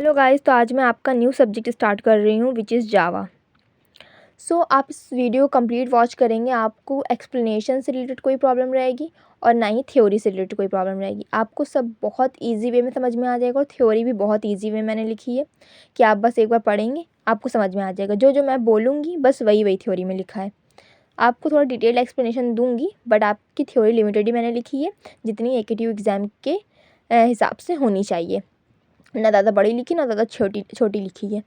Hello guys, तो आज मैं आपका न्यू सब्जेक्ट स्टार्ट कर रही हूँ विच इज़ जावा। सो आप इस वीडियो कंप्लीट वॉच करेंगे, आपको एक्सप्लेनेशन से रिलेटेड कोई प्रॉब्लम रहेगी और ना ही थ्योरी से रिलेटेड कोई प्रॉब्लम रहेगी। आपको सब बहुत इजी वे में समझ में आ जाएगा और थ्योरी भी बहुत इजी वे मैंने लिखी है कि आप बस एक बार पढ़ेंगे आपको समझ में आ जाएगा। जो जो मैं बोलूँगी बस वही वही थ्योरी में लिखा है। आपको थोड़ा डिटेल्ड एक्सप्लेनेशन दूंगी बट आपकी थ्योरी लिमिटेड ही मैंने लिखी है, जितनी एकेटीव एग्ज़ाम के हिसाब से होनी चाहिए। ना ज़्यादा बड़ी लिखी ना ज़्यादा छोटी छोटी लिखी है।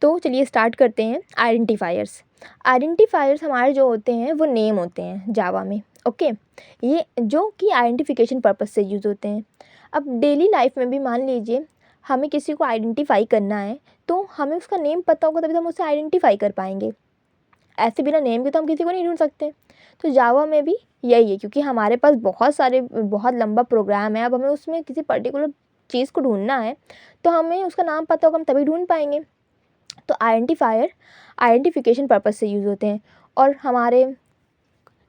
तो चलिए स्टार्ट करते हैं। आइडेंटिफायर्स हमारे जो होते हैं वो नेम होते हैं जावा में। ओके, ये जो कि आइडेंटिफिकेशन पर्पस से यूज़ होते हैं। अब डेली लाइफ में भी मान लीजिए हमें किसी को आइडेंटिफाई करना है तो हमें उसका नेम पता होगा तभी तो हम उसे आइडेंटिफाई कर पाएंगे। ऐसे बिना नेम के तो हम किसी को नहीं ढूंढ सकते। तो जावा में भी यही है, क्योंकि हमारे पास बहुत लंबा प्रोग्राम है। अब हमें उसमें किसी पर्टिकुलर चीज़ को ढूंढना है तो हमें उसका नाम पता होगा, हम तभी ढूंढ पाएंगे। तो आइडेंटिफायर आइडेंटिफिकेशन पर्पस से यूज़ होते हैं। और हमारे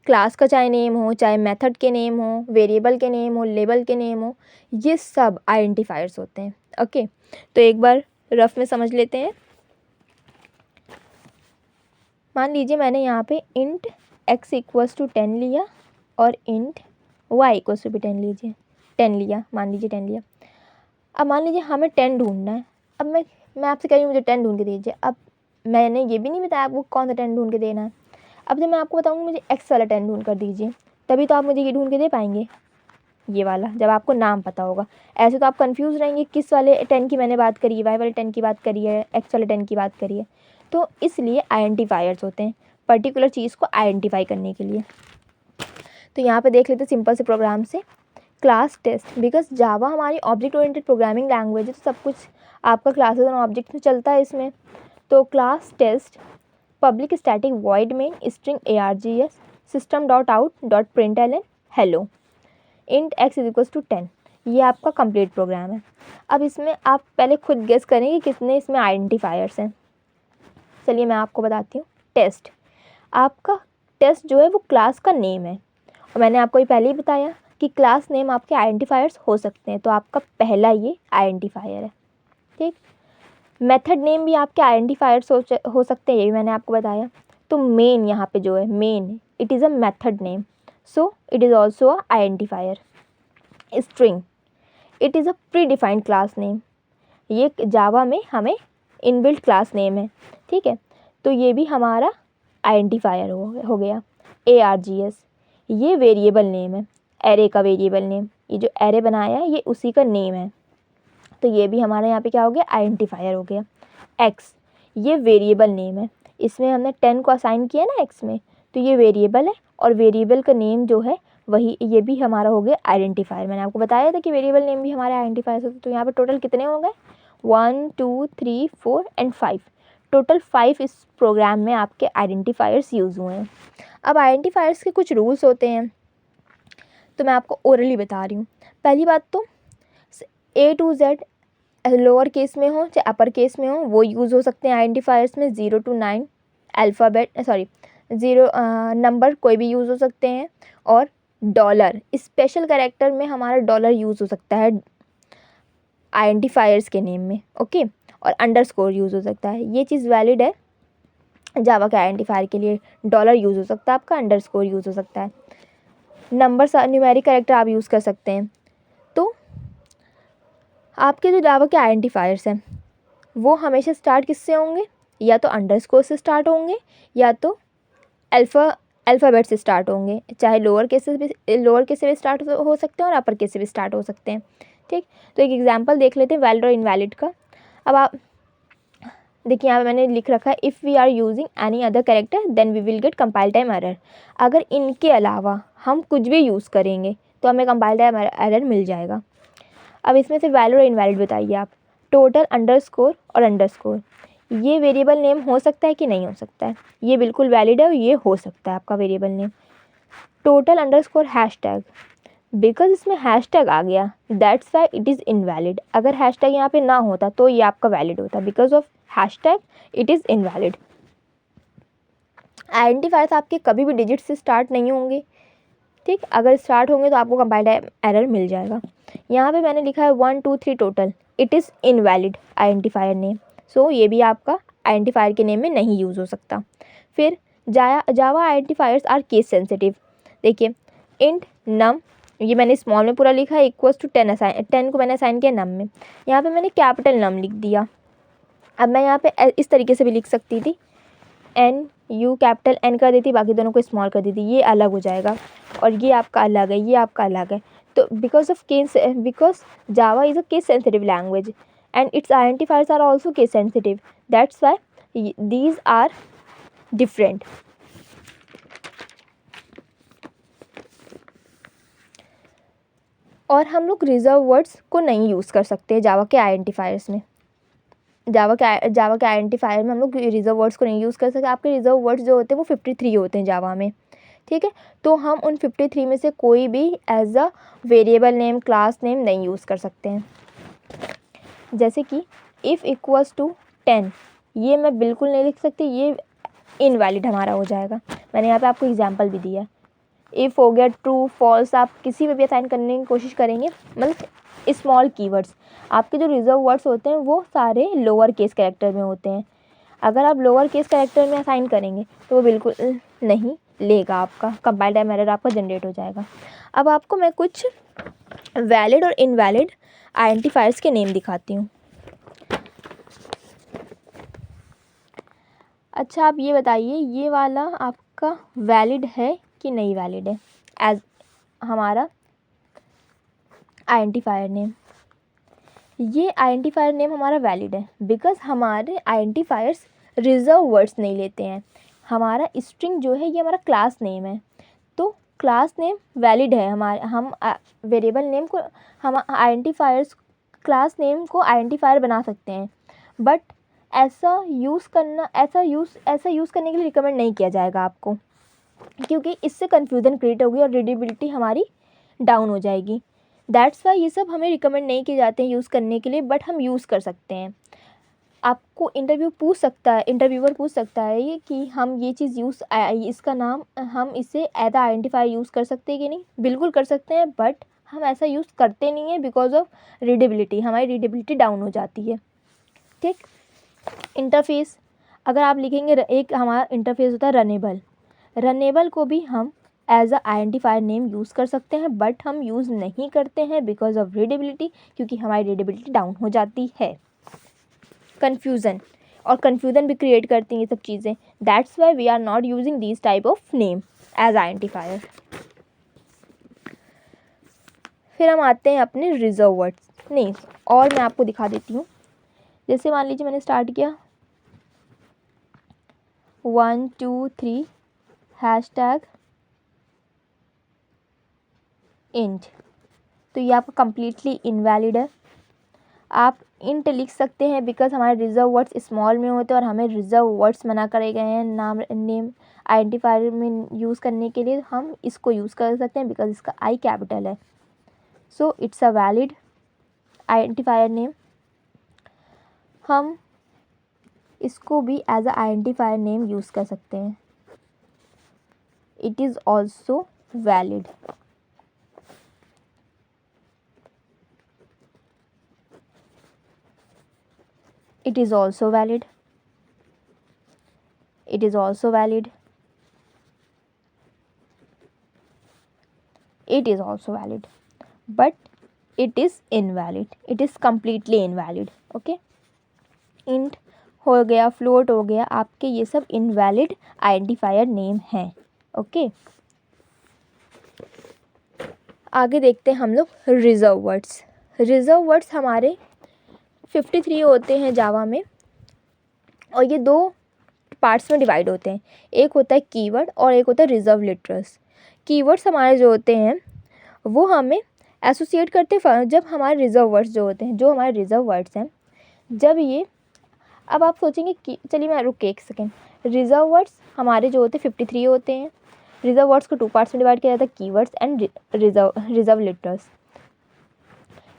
क्लास का चाहे नेम हो, चाहे मेथड के नेम हो, वेरिएबल के नेम हो, लेबल के नेम हो, ये सब आइडेंटिफायर्स होते हैं। ओके, तो एक बार रफ में समझ लेते हैं। मान लीजिए मैंने यहाँ पे इंट x इक्वल्स टू 10 लिया और इंट y इक्वल्स टू भी 10 लिया। मान लीजिए 10 लिया। अब मान लीजिए हमें 10 ढूंढना है। अब मैं आपसे कह रही हूँ मुझे 10 ढूंढ के दीजिए। अब मैंने ये भी नहीं बताया आपको कौन सा 10 ढूंढ के देना है। अब जब मैं आपको बताऊँगी मुझे x वाला 10 ढूंढ कर दीजिए, तभी तो आप मुझे ये ढूंढ के दे पाएंगे, ये वाला, जब आपको नाम पता होगा। ऐसे तो आप कंफ्यूज रहेंगे किस वाले 10 की मैंने बात करी है, y वाले 10 की बात करी है, x वाले 10 की बात करी है। तो इसलिए आइडेंटिफायर्स होते हैं पर्टिकुलर चीज़ को आइडेंटिफाई करने के लिए। तो यहाँ पे देख लेते हैं सिंपल से प्रोग्राम से। क्लास टेस्ट, बिकॉज जावा हमारी ऑब्जेक्ट ओरिएंटेड प्रोग्रामिंग लैंग्वेज है तो सब कुछ आपका क्लासेस और ऑब्जेक्ट में चलता है इसमें। तो class test public static void main string args system dot out dot println hello int x is equals to 10, ये आपका कंप्लीट प्रोग्राम है। अब इसमें आप पहले खुद गेस करें कि कितने इसमें आइडेंटिफायर्स हैं। चलिए मैं आपको बताती हूँ। टेस्ट, आपका टेस्ट जो है वो क्लास का नेम है और मैंने आपको ये पहले ही बताया कि क्लास नेम आपके आइडेंटिफायर्स हो सकते हैं, तो आपका पहला ये आइडेंटिफायर है। ठीक, मेथड नेम भी आपके आइडेंटिफायर्स हो सकते हैं, ये भी मैंने आपको बताया। तो मेन यहाँ पे जो है main, it is a method name, so it is also a identifier. String, it is a pre defined class name, ये जावा में हमें इनबिल्ट क्लास नेम है। ठीक है, तो ये भी हमारा आइडेंटिफायर हो गया। args, ये वेरिएबल नेम है, एरे का वेरिएबल नेम, ये जो एरे बनाया है ये उसी का नेम है, तो ये भी हमारा यहाँ पे क्या हो गया, आइडेंटिफायर हो गया। x, ये वेरिएबल नेम है, इसमें हमने 10 को असाइन किया ना x में, तो ये वेरिएबल है और वेरिएबल का नेम जो है वही, ये भी हमारा हो गया आइडेंटिफायर। मैंने आपको बताया था कि वेरिएबल नेम भी हमारे आइडेंटिफायर होते हैं। तो यहाँ पे टोटल कितने हो गए, 1 2 3 4 एंड 5, टोटल 5 इस प्रोग्राम में आपके आइडेंटिफायर्स यूज़ हुए हैं। अब आइडेंटिफायर्स के कुछ रूल्स होते हैं, तो मैं आपको ओरली बता रही हूँ। पहली बात तो A to Z lower case में हो चाहे अपर केस में हो वो यूज़ हो सकते हैं आइडेंटिफायर्स में। 0 to 9 अल्फ़ाबेट ज़ीरो नंबर कोई भी यूज़ हो सकते हैं। और डॉलर, स्पेशल कैरेक्टर में हमारा डॉलर यूज़ हो सकता है आइडेंटिफायर्स के नेम में। ओके, और अंडरस्कोर यूज़ हो सकता है, ये चीज़ वैलिड है जावा के आइडेंटिफायर के लिए। डॉलर यूज़ हो सकता है आपका, अंडरस्कोर यूज़ हो सकता है, नंबर न्यूमेरिक कैरेक्टर आप यूज़ कर सकते हैं। तो आपके जो जावा के आइडेंटिफायर्स हैं वो हमेशा स्टार्ट किससे होंगे, या तो अंडरस्कोर से स्टार्ट होंगे या तो अल्फ़ाबेट से स्टार्ट होंगे, चाहे लोअर केस से भी स्टार्ट हो सकते हैं और अपर केस से भी स्टार्ट हो सकते हैं। ठीक, तो एक एग्जांपल देख लेते हैं वैलिड और इनवैलिड का। अब आप देखिए यहाँ पे मैंने लिख रखा है, if we are using any other character then we will get compile time error. अगर इनके अलावा हम कुछ भी यूज़ करेंगे तो हमें कंपाइल टाइम एरर मिल जाएगा। अब इसमें से वैलिड और इनवैलिड बताइए आप। टोटल, अंडरस्कोर और अंडरस्कोर, ये वेरिएबल नेम हो सकता है कि नहीं हो सकता है, ये बिल्कुल वैलिड है और ये हो सकता है आपका variable name. Total underscore hashtag, because इसमें हैशटैग आ गया that's why it is invalid. अगर हैशटैग यहाँ पे ना होता तो ये आपका वैलिड होता, because of hashtag it is invalid. Identifiers आपके कभी भी डिजिट से स्टार्ट नहीं होंगे। ठीक, अगर स्टार्ट होंगे तो आपको कंपाइल एरर मिल जाएगा। यहाँ पे मैंने लिखा है 1 2 3 total, it is invalid identifier name. So ये भी आपका आइडेंटिफायर के नेम में नहीं यूज़ हो सकता। फिर जावा आइडेंटिफायर्स आर केस सेंसिटिव। देखिए इंट नम, ये मैंने स्मॉल में पूरा लिखा है, इक्वल्स टू 10 10 को मैंने असाइन किया नम में। यहाँ पे मैंने कैपिटल नम लिख दिया। अब मैं यहाँ पे इस तरीके से भी लिख सकती थी, एन यू कैपिटल एन कर देती, बाकी दोनों को स्मॉल कर देती, ये अलग हो जाएगा और ये आपका अलग है, ये आपका अलग है। तो because Java is a case sensitive language and its identifiers are also case sensitive, that's why these are different. और हम लोग रिजर्व वर्ड्स को नहीं यूज़ कर सकते जावा के आइडेंटिफायर्स में। जावा के आइडेंटिफायर में हम लोग रिजर्व वर्ड्स को नहीं यूज़ कर सकते। आपके रिजर्व वर्ड्स जो होते हैं वो 53 होते हैं जावा में, ठीक है। तो हम उन 53 में से कोई भी as a variable name, class name नहीं यूज़ कर सकते हैं। जैसे कि इफ़ इक्वल्स टू 10, ये मैं बिल्कुल नहीं लिख सकती, ये इनवैलिड हमारा हो जाएगा। मैंने यहाँ पे आपको एग्जांपल भी दिया है। इफ़ हो गया ट्रू फॉल्स, आप किसी में भी असाइन करने की कोशिश करेंगे, मतलब स्मॉल कीवर्ड्स, आपके जो रिजर्व वर्ड्स होते हैं वो सारे लोअर केस कैरेक्टर में होते हैं। अगर आप लोअर केस कैरेक्टर में असाइन करेंगे तो वो बिल्कुल नहीं लेगा, आपका कंपाइल टाइम एरर आपका जनरेट हो जाएगा। अब आपको मैं कुछ वैलिड और इनवैलिड आइडेंटिफायर्स के नेम दिखाती हूँ। अच्छा, आप ये बताइए, ये वाला आपका वैलिड है कि नहीं वैलिड है एज हमारा आइडेंटिफायर नेम? ये आइडेंटिफायर नेम हमारा वैलिड है बिकॉज हमारे आइडेंटिफायर्स रिजर्व वर्ड्स नहीं लेते हैं। हमारा स्ट्रिंग जो है ये हमारा क्लास नेम है, तो क्लास नेम वैलिड है। हम वेरिएबल नेम को, हम आइडेंटिफायर्स क्लास नेम को आइडेंटिफायर बना सकते हैं, बट ऐसा यूज़ करने के लिए रिकमेंड नहीं किया जाएगा आपको, क्योंकि इससे कन्फ्यूज़न क्रिएट होगी और रीडेबिलिटी हमारी डाउन हो जाएगी। दैट्स वाई ये सब हमें रिकमेंड नहीं किए जाते हैं यूज़ करने के लिए, बट हम यूज़ कर सकते हैं। आपको इंटरव्यूअर पूछ सकता है ये कि हम ये चीज़ इसका नाम, हम इसे एज अ आइडेंटिफायर यूज़ कर सकते हैं कि नहीं? बिल्कुल कर सकते हैं, बट हम ऐसा यूज़ करते नहीं है बिकॉज ऑफ रीडेबिलिटी, हमारी रीडेबिलिटी डाउन हो जाती है, ठीक। इंटरफेस, अगर आप लिखेंगे, एक हमारा इंटरफेस होता है रनेबल को भी हम as a identifier name use कर सकते हैं, बट हम यूज़ नहीं करते हैं बिकॉज ऑफ रीडेबिलिटी, क्योंकि हमारी रीडेबिलिटी डाउन हो जाती है। कन्फ्यूज़न भी क्रिएट करती हैं ये सब चीज़ें, that's why we are not using these type of name as identifier. फिर हम आते हैं अपने रिजर्व वर्ड्स, नहीं, और मैं आपको दिखा देती हूँ। जैसे मान लीजिए मैंने स्टार्ट किया 1 2 3 हैशटैग इंट, तो ये आपका कम्प्लीटली इनवैलिड है। आप इंट लिख सकते हैं बिकॉज हमारे रिजर्व वर्ड्स स्मॉल में होते हैं और हमें रिजर्व वर्ड्स मना करे गए हैं नेम आइडेंटिफायर में यूज़ करने के लिए। हम इसको यूज़ कर सकते हैं बिकॉज इसका आई कैपिटल है, so it's a valid identifier name. हम इसको भी as a identifier name use कर सकते हैं, it is also valid. It is also valid. It is also valid. It is also valid. But it is invalid. It is completely invalid. Okay. Int हो गया, float हो गया, आपके ये सब invalid identifier name हैं. Okay. आगे देखते हैं हम लोग रिजर्व वर्ड्स। रिजर्व वर्ड्स हमारे 53 होते हैं जावा में, और ये दो पार्ट्स में डिवाइड होते हैं। एक होता है कीवर्ड और एक होता है रिजर्व लिटरल्स। कीवर्ड्स हमारे जो होते हैं वो हमें एसोसिएट करते हैं जब हमारे रिजर्व वर्ड्स जो होते हैं, जो हमारे रिजर्व वर्ड्स हैं, जब ये, अब आप सोचेंगे कि चलिए मैं रुक एक सेकेंड, रिजर्व वर्ड्स हमारे जो होते हैं 53 होते हैं। रिजर्व वर्ड्स को 2 पार्ट्स में डिवाइड किया जाता है, कीवर्ड्स एंड रिजर्व लिटरल्स।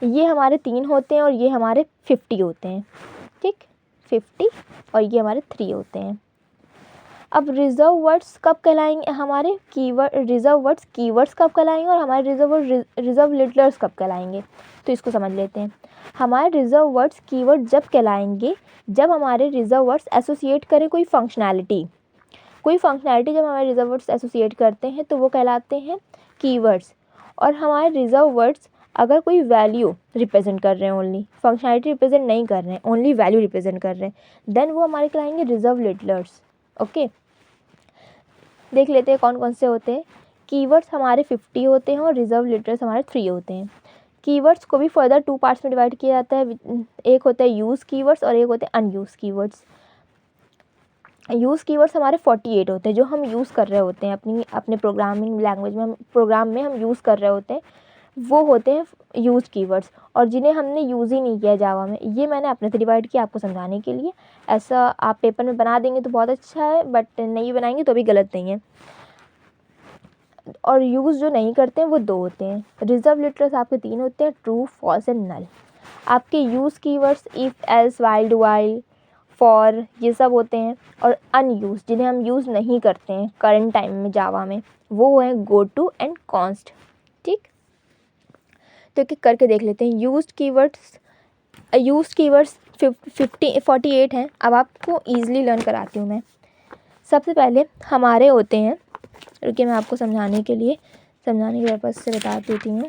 ये हमारे 3 होते हैं और ये हमारे 50 होते हैं, ठीक, 50, और ये हमारे 3 होते हैं। अब रिजर्व वर्ड्स कब कहलाएंगे हमारे कीवर्ड, रिजर्व वर्ड्स कीवर्ड्स कब कहलाएंगे और हमारे रिजर्व लिटरल्स कब कहलाएंगे, तो इसको समझ लेते हैं। हमारे रिजर्व वर्ड्स कीवर्ड जब कहलाएंगे जब हमारे रिजर्व वर्ड्स एसोसिएट करें कोई फंक्शनैलिटी जब हमारे रिजर्व वर्ड्स एसोसिएट करते हैं तो वो कहलाते हैं कीवर्ड्स। और हमारे रिजर्व वर्ड्स अगर कोई वैल्यू रिप्रेजेंट कर रहे हैं, ओनली फंक्शनैलिटी रिप्रेजेंट नहीं कर रहे हैं, ओनली वैल्यू रिप्रेजेंट कर रहे हैं, देन वो हमारे कहलाएंगे रिजर्व लिटरल्स। ओके, देख लेते हैं कौन कौन से होते हैं। कीवर्ड्स हमारे 50 होते हैं और रिजर्व लिटरल्स हमारे 3 होते हैं। कीवर्ड्स को भी फर्दर 2 पार्ट्स में डिवाइड किया जाता है। एक होता है यूज़ कीवर्ड्स और एक होते हैं अनयूज़ कीवर्ड्स। यूज़ कीवर्ड्स हमारे 48 होते हैं जो हम यूज़ कर रहे होते हैं अपने प्रोग्रामिंग लैंग्वेज में, प्रोग्राम में हम यूज़ कर रहे होते हैं, वो होते हैं यूज़ कीवर्ड्स। और जिन्हें हमने यूज़ ही नहीं किया जावा में, ये मैंने अपने से डिवाइड किया आपको समझाने के लिए। ऐसा आप पेपर में बना देंगे तो बहुत अच्छा है, बट नहीं बनाएंगे तो भी गलत नहीं है। और यूज़ जो नहीं करते हैं वो 2 होते हैं। रिजर्व लिटरल्स आपके 3 होते हैं, ट्रू, फॉल्स एंड नल। आपके use keywords if, else, while, do while, for, ये सब होते हैं। और अनयूज जिन्हें हम यूज़ नहीं करते हैं करंट टाइम में जावा में, वो हैं गो टू एंड कॉन्स्ट। ठीक, तो एक एक करके देख लेते हैं। यूज्ड कीवर्ड्स 48 हैं। अब आपको ईजिली लर्न कराती हूँ मैं। सबसे पहले हमारे होते हैं, रुकिए मैं आपको समझाने के पर्पज़ से बता देती हूँ।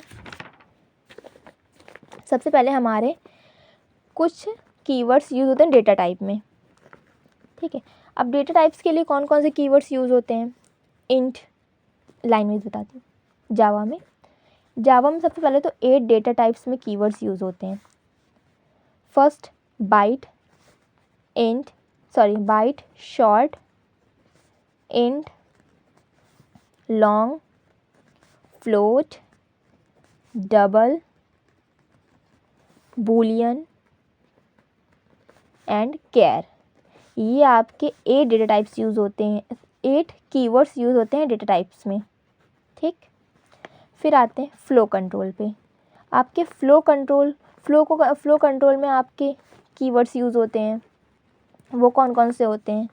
सबसे पहले हमारे कुछ कीवर्ड्स यूज़ होते हैं डेटा टाइप में। ठीक है, अब डेटा टाइप्स के लिए कौन कौन से कीवर्ड्स यूज़ होते हैं, इंट, लाइन वाइज बताती हूँ। जावा में सबसे पहले तो 8 डेटा टाइप्स में कीवर्ड्स यूज़ होते हैं। First byte, short, int, long, float, double, boolean and char. ये आपके 8 डेटा टाइप्स यूज़ होते हैं, 8 कीवर्ड्स यूज़ होते हैं डेटा टाइप्स में। ठीक, फिर आते हैं फ्लो कंट्रोल पे। आपके फ्लो कंट्रोल में आपके कीवर्ड्स यूज़ होते हैं, वो कौन कौन से होते हैं,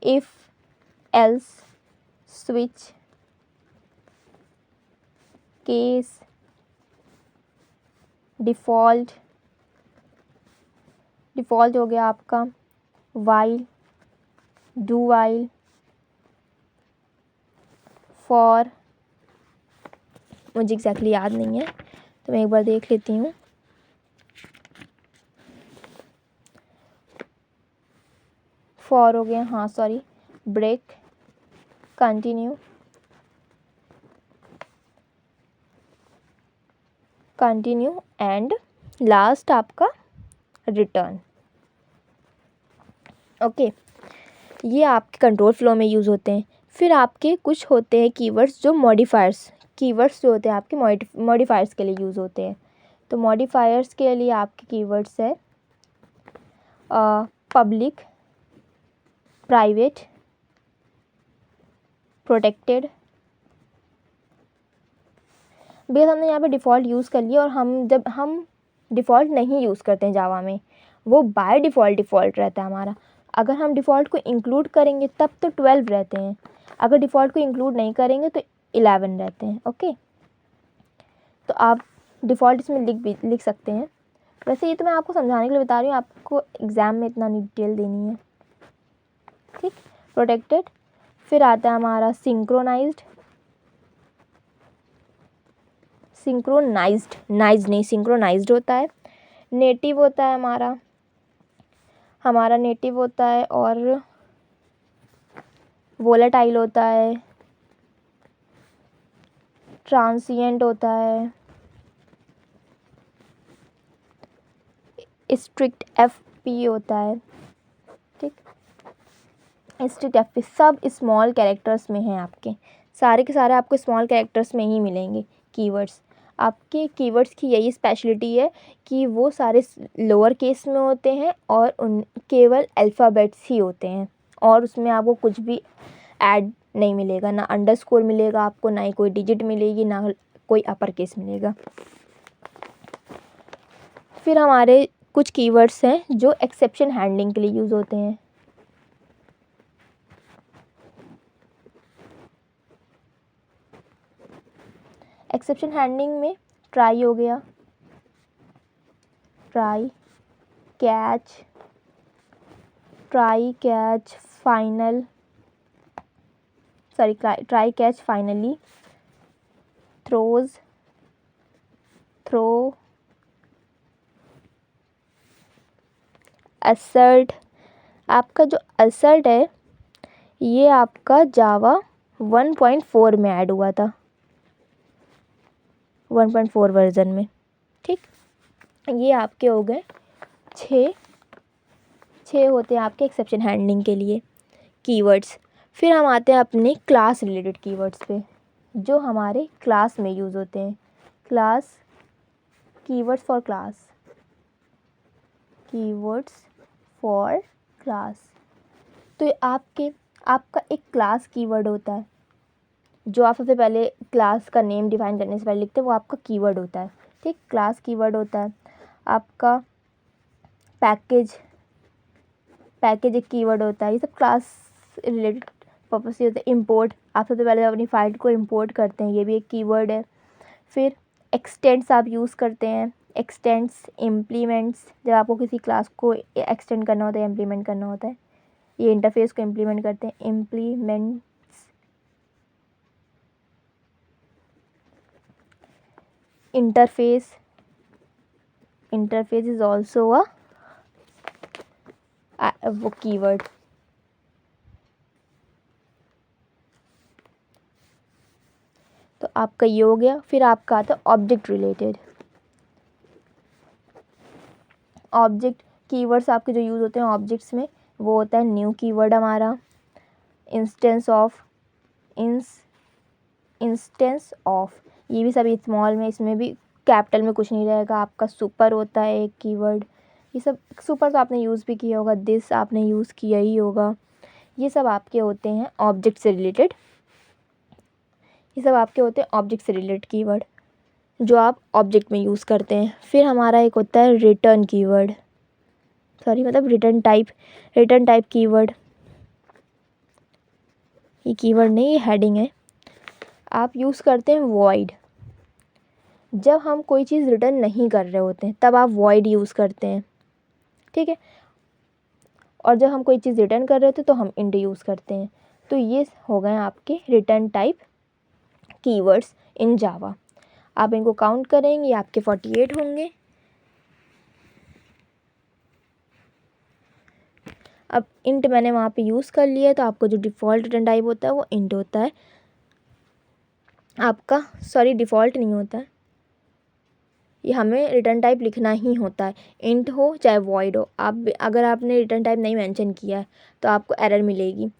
if, else, switch, case, default हो गया आपका, वाइल, डू वाइल, फॉर, मुझे एग्जैक्टली याद नहीं है तो मैं एक बार देख लेती हूँ। फॉर हो गया, हाँ sorry, break, continue and last आपका रिटर्न। ओके, ये आपके कंट्रोल फ्लो में यूज़ होते हैं। फिर आपके कुछ होते हैं कीवर्ड्स जो कीवर्ड्स जो होते हैं आपके मॉडिफायर्स के लिए यूज़ होते हैं। तो मॉडिफायर्स के लिए आपके कीवर्ड्स है पब्लिक, प्राइवेट, प्रोटेक्टेड। बेस हमने यहाँ पे डिफ़ॉल्ट यूज़ कर लिया, और जब हम डिफ़ॉल्ट नहीं यूज़ करते हैं जावा में, वो बाय डिफ़ॉल्ट रहता है हमारा। अगर हम डिफ़ॉल्ट को इंक्लूड करेंगे तब तो 12 रहते हैं, अगर डिफ़ॉल्ट को इंक्लूड नहीं करेंगे तो 11 रहते हैं। ओके, तो आप डिफ़ॉल्ट इसमें लिख सकते हैं। वैसे ये तो मैं आपको समझाने के लिए बता रही हूँ, आपको एग्ज़ाम में इतना नहीं डिटेल देनी है। ठीक, प्रोटेक्टेड। फिर आता है हमारा सिंक्रोनाइज्ड होता है। नेटिव होता है हमारा नेटिव होता है, और वोलेटाइल होता है, ट्रांसिएंट होता है, स्ट्रिक्ट एफपी होता है। ठीक, स्ट्रिक्ट एफपी सब स्मॉल कैरेक्टर्स में हैं आपके, सारे के सारे आपको स्मॉल कैरेक्टर्स में ही मिलेंगे कीवर्ड्स। आपके कीवर्ड्स की यही स्पेशलिटी है कि वो सारे लोअर केस में होते हैं और उन केवल अल्फ़ाबेट्स ही होते हैं, और उसमें आपको कुछ भी ऐड नहीं मिलेगा, ना अंडरस्कोर मिलेगा आपको, ना ही कोई डिजिट मिलेगी, ना कोई अपर केस मिलेगा। फिर हमारे कुछ कीवर्ड्स हैं जो एक्सेप्शन हैंडलिंग के लिए यूज़ होते हैं। एक्सेप्शन हैंडलिंग में ट्राई हो गया, try catch finally, throw, assert. आपका जो असर्ट है ये आपका जावा 1.4 में ऐड हुआ था, 1.4 वर्जन में। ठीक, ये आपके हो गए 6 होते हैं आपके एक्सेप्शन हैंडलिंग के लिए कीवर्ड्स। फिर हम आते हैं अपने क्लास रिलेटेड कीवर्ड्स पे, जो हमारे क्लास में यूज़ होते हैं। Keywords for class. तो ये आपका एक क्लास कीवर्ड होता है, जो आप सबसे पहले क्लास का नेम डिफाइन करने से पहले लिखते हैं, वो आपका कीवर्ड होता है। ठीक, क्लास कीवर्ड होता है। आपका पैकेज एक कीवर्ड होता है। ये सब क्लास रिलेटेड पर्पस से होता है। इंपोर्ट, आप सबसे पहले अपनी फाइल को इंपोर्ट करते हैं, ये भी एक कीवर्ड है। फिर एक्सटेंड्स आप यूज़ करते हैं, एक्सटेंड्स, इम्प्लीमेंट्स, जब आपको किसी क्लास को एक्सटेंड करना होता है, इम्प्लीमेंट करना होता है, ये इंटरफेस को इम्प्लीमेंट करते हैं, इम्प्लीमेंट्स। इंटरफेस इज ऑल्सो वो कीवर्ड। तो आपका ये हो गया। फिर आपका आता है ऑब्जेक्ट रिलेटेड। ऑब्जेक्ट कीवर्ड्स आपके जो यूज़ होते हैं ऑब्जेक्ट्स में, वो होता है न्यू कीवर्ड हमारा, इंस्टेंस ऑफ, ये भी सभी स्मॉल में, इसमें भी कैपिटल में कुछ नहीं रहेगा। आपका सुपर होता है एक कीवर्ड, ये सब सुपर तो आपने यूज़ भी किया होगा, दिस आपने यूज़ किया ही होगा। ये सब आपके होते हैं ऑब्जेक्ट से रिलेटेड, ऑब्जेक्ट से रिलेटेड कीवर्ड जो आप ऑब्जेक्ट में यूज़ करते हैं। फिर हमारा एक होता है रिटर्न टाइप कीवर्ड। ये कीवर्ड नहीं, ये हेडिंग है। आप यूज़ करते हैं वॉइड, जब हम कोई चीज़ रिटर्न नहीं कर रहे होते हैं तब आप वॉइड यूज़ करते हैं। ठीक है, और जब हम कोई चीज़ रिटर्न कर रहे होते हैं तो हम इंट यूज़ करते हैं। तो ये हो गए आपके रिटर्न टाइप कीवर्ड्स इन जावा। आप इनको काउंट करेंगे, आपके 48 होंगे। अब इंट मैंने वहाँ पे यूज़ कर लिया है, तो आपको जो डिफ़ॉल्ट रिटर्न टाइप होता है वो इंट होता है आपका। डिफ़ॉल्ट नहीं होता है, ये हमें रिटर्न टाइप लिखना ही होता है, इंट हो चाहे वॉइड हो। अगर आपने रिटर्न टाइप नहीं मेंशन किया है तो आपको एरर मिलेगी।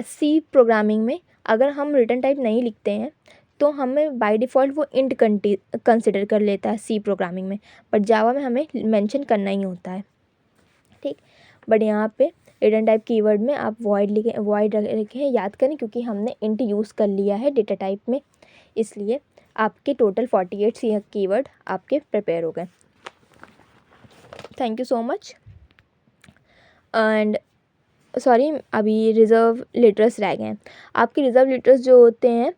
सी प्रोग्रामिंग में अगर हम रिटर्न टाइप नहीं लिखते हैं तो हमें बाय डिफ़ॉल्ट वो इंट कंसिडर कर लेता है सी प्रोग्रामिंग में, बट जावा में हमें मेंशन करना ही होता है। ठीक, बट यहाँ पे रिटर्न टाइप कीवर्ड में आप वॉइड रखें, याद करें, क्योंकि हमने इंट यूज़ कर लिया है डेटा टाइप में, इसलिए आपके टोटल 48 कीवर्ड आपके प्रिपेयर हो गए। Thank you so much. And अभी रिज़र्व लेटर्स रह गए हैं। आपके रिज़र्व लेटर्स जो होते हैं,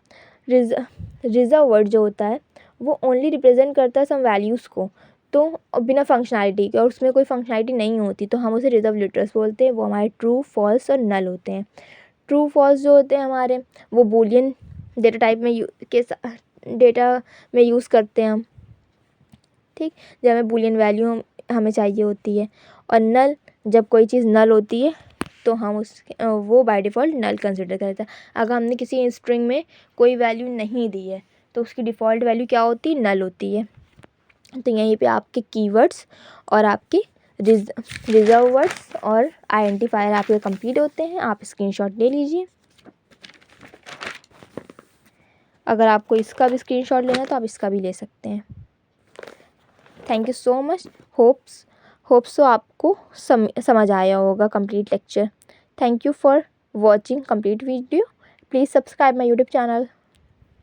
रिज़र्व वर्ड जो होता है वो ओनली रिप्रेजेंट करता है सम वैल्यूज़ को, तो बिना फंक्शनैलिटी के, और उसमें कोई फंक्शनैलिटी नहीं होती, तो हम उसे रिज़र्व लेटर्स बोलते हैं। वो हमारे ट्रू, फॉल्स और नल होते हैं। ट्रू फॉल्स जो होते हैं हमारे, वो बूलियन डेटा टाइप में डेटा में यूज़ करते हैं हम। ठीक, जब हमें बूलियन वैल्यू हमें चाहिए होती है। और नल, जब कोई चीज़ नल होती है तो हम वो बाय डिफ़ॉल्ट नल कंसिडर करते हैं। अगर हमने किसी स्ट्रिंग में कोई वैल्यू नहीं दी है तो उसकी डिफ़ॉल्ट वैल्यू क्या होती है, नल होती है। तो यहीं पे आपके कीवर्ड्स और आपके रिज़र्व वर्ड्स और आइडेंटिफायर आपके कंप्लीट होते हैं। आप स्क्रीनशॉट ले लीजिए। अगर आपको इसका भी स्क्रीनशॉट लेना है तो आप इसका भी ले सकते हैं। Thank you so much. Hopes so आपको समझ आया होगा complete lecture. Thank you for watching complete video. Please subscribe my YouTube channel.